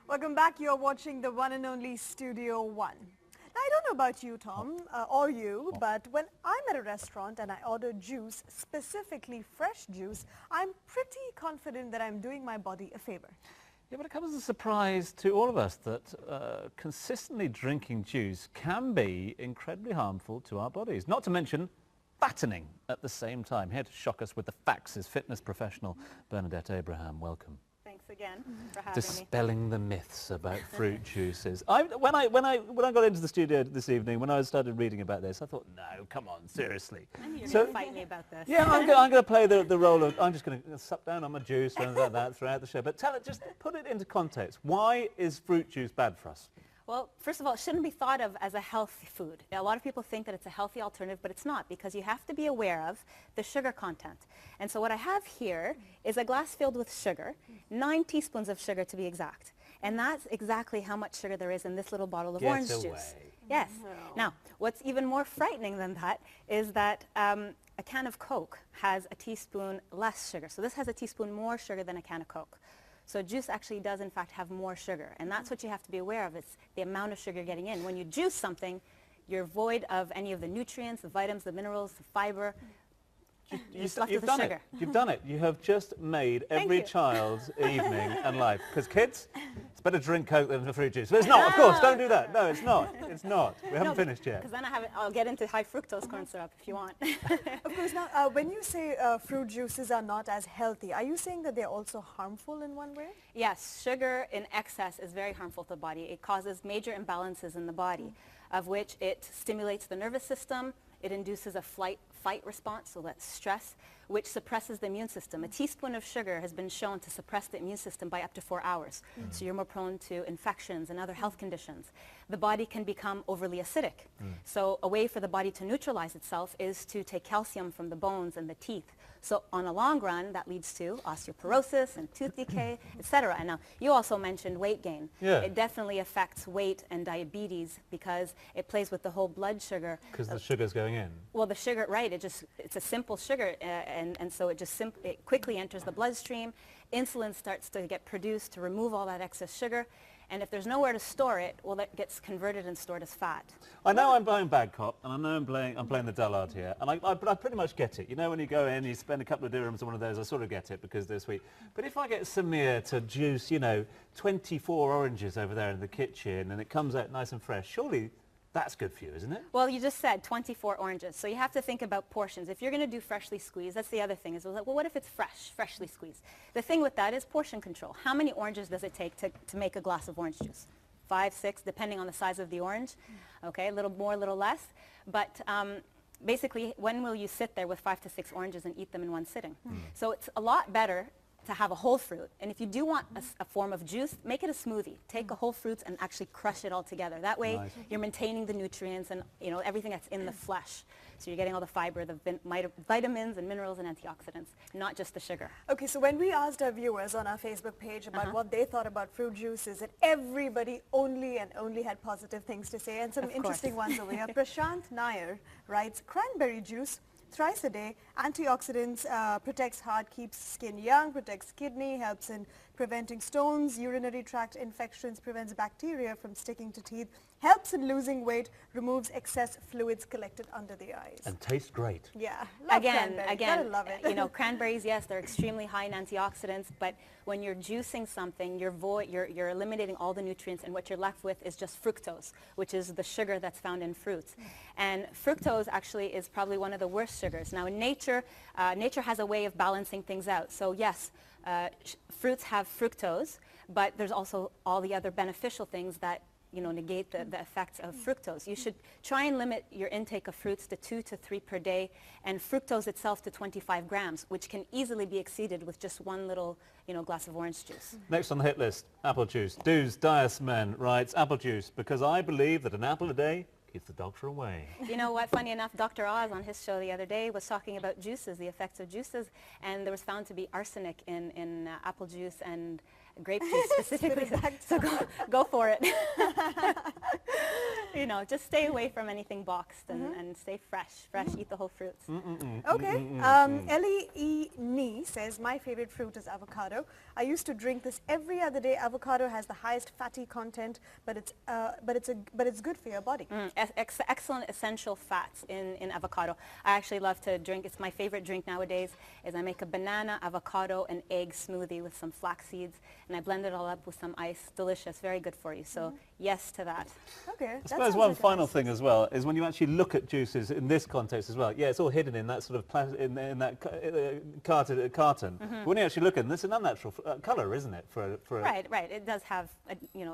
Welcome back. You're watching the one and only Studio One. Now, I don't know about you, Tom, or you, but when I'm at a restaurant and I order juice, specifically fresh juice, I'm pretty confident that I'm doing my body a favor. Yeah, but it comes as a surprise to all of us that consistently drinking juice can be incredibly harmful to our bodies, not to mention fattening at the same time. Here to shock us with the facts is fitness professional Bernadette Abraham. Welcome. Thanks again for having me. Dispelling the myths about fruit juices. When I got into the studio this evening, when I started reading about this, I thought, no, come on, seriously. I knew you were going to fight me about this. Yeah, I'm going to play the role of, I'm just going to sup down on my juice and like that throughout the show. But just put it into context. Why is fruit juice bad for us? Well, first of all, it shouldn't be thought of as a healthy food. A lot of people think that it's a healthy alternative, but it's not, because you have to be aware of the sugar content. And so what I have here is a glass filled with sugar, 9 teaspoons of sugar to be exact. And that's exactly how much sugar there is in this little bottle of orange juice. Yes. No. Now, what's even more frightening than that is that a can of Coke has a teaspoon less sugar. So this has a teaspoon more sugar than a can of Coke. So juice actually does, in fact, have more sugar. And that's what you have to be aware of. It's the amount of sugar you're getting in. When you juice something, you're void of any of the nutrients, the vitamins, the minerals, the fiber. You're just left with the sugar. You've done it. You have just made every child's evening and life. Because kids, it's better to drink Coke than fruit juice. But it's not, of course. Don't do that. No, it's not. It's not. We haven't finished yet. Because then I'll get into high fructose corn syrup if you want. Of course. Now, when you say fruit juices are not as healthy, are you saying that they're also harmful in one way? Yes, sugar in excess is very harmful to the body. It causes major imbalances in the body, of which it stimulates the nervous system. It induces a fight response, so that's stress, which suppresses the immune system. A teaspoon of sugar has been shown to suppress the immune system by up to 4 hours. So you're more prone to infections and other health conditions. The body can become overly acidic. So a way for the body to neutralize itself is to take calcium from the bones and the teeth. So on a long run, that leads to osteoporosis and tooth decay, etc. And now, you also mentioned weight gain. Yeah. It definitely affects weight and diabetes because it plays with the whole blood sugar. Because the sugar's going in. Well, the sugar, right, it's a simple sugar, and so it quickly enters the bloodstream. Insulin starts to get produced to remove all that excess sugar. And if there's nowhere to store it, well, that gets converted and stored as fat. I know I'm playing bad cop, and I know I'm playing the dullard here, and I pretty much get it. You know, when you go in, you spend a couple of dirhams on one of those, I sort of get it because they're sweet. But if I get Samir to juice, 24 oranges over there in the kitchen, and it comes out nice and fresh, surely that's good for you, isn't it? Well, you just said 24 oranges, so you have to think about portions. If you're going to do freshly squeezed, that's the other thing, is well, what if it's freshly squeezed? The thing with that is portion control. How many oranges does it take to make a glass of orange juice? 5, 6, depending on the size of the orange. Okay, a little more, a little less. But basically, when will you sit there with 5 to 6 oranges and eat them in one sitting? So it's a lot better to have a whole fruit. And if you do want a form of juice, make it a smoothie. Take a whole fruit and actually crush it all together. That way, you're maintaining the nutrients and everything that's in the flesh. So you're getting all the fiber, the vitamins and minerals and antioxidants, not just the sugar. Okay, so when we asked our viewers on our Facebook page about what they thought about fruit juices, and everybody only had positive things to say, and some interesting ones over here. Prashant Nair writes, cranberry juice, thrice a day, antioxidants, protects heart, keeps skin young, protects kidney, helps in preventing stones, urinary tract infections, prevents bacteria from sticking to teeth, helps in losing weight, removes excess fluids collected under the eyes. And tastes great. Yeah. Again, Gotta love it. Cranberries, yes, they're extremely high in antioxidants, but when you're juicing something, you're eliminating all the nutrients, and what you're left with is just fructose, which is the sugar that's found in fruits. And fructose actually is probably one of the worst sugars. Now, in nature, nature has a way of balancing things out. So yes, fruits have fructose, but there's also all the other beneficial things that negate the effects of fructose. You should try and limit your intake of fruits to 2 to 3 per day, and fructose itself to 25 grams, which can easily be exceeded with just one little, glass of orange juice. Next on the hit list, apple juice. Doos Diasman writes, apple juice, because I believe that an apple a day keeps the doctor away. You know what, funny enough, Dr. Oz on his show the other day was talking about juices, the effects of juices, and there was found to be arsenic in apple juice and grape juice specifically. So go for it. You know, just stay away from anything boxed and stay fresh. Eat the whole fruits. Okay. Ellie E. Nee says, my favorite fruit is avocado. I used to drink this every other day. Avocado has the highest fatty content, but it's good for your body. Excellent essential fats in avocado. I actually love to drink. It's my favorite drink nowadays. Is I make a banana, avocado, and egg smoothie with some flax seeds, and I blend it all up with some ice. Delicious. Very good for you. So yes to that. Okay. I suppose one final thing as well is when you actually look at juices in this context as well. Yeah, it's all hidden in that sort of in that carton. But when you actually look at it, it's an unnatural colour, isn't it? Right. It does have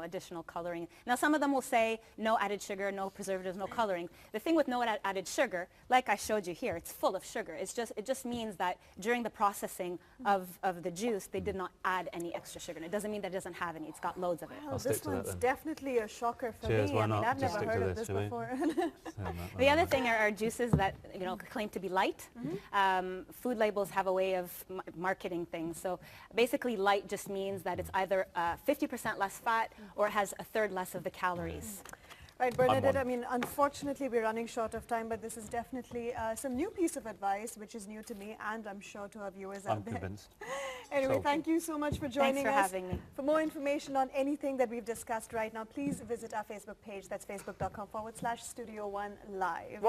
additional colouring. Now some of them will say no added sugar, no preservatives, no colouring. The thing with no added sugar, like I showed you here, it's full of sugar. It just means that during the processing of the juice, they did not add any extra sugar. And it doesn't mean that it doesn't have any. It's got loads of it. Well, this one's definitely a shocker for Cheers, me. why I mean, not? I've Just never stick to heard of this, this shall we? before. The other thing are juices that claim to be light. Food labels have a way of marketing things. So basically, light just means that it's either 50% less fat or it has a third less of the calories. Right, Bernadette, I mean, unfortunately, we're running short of time, but this is definitely some new piece of advice, which is new to me, and I'm sure to our viewers out there. I'm convinced. Anyway, thank you so much for joining us. Thanks for having me. For more information on anything that we've discussed right now, please visit our Facebook page. That's facebook.com/Studio One Live.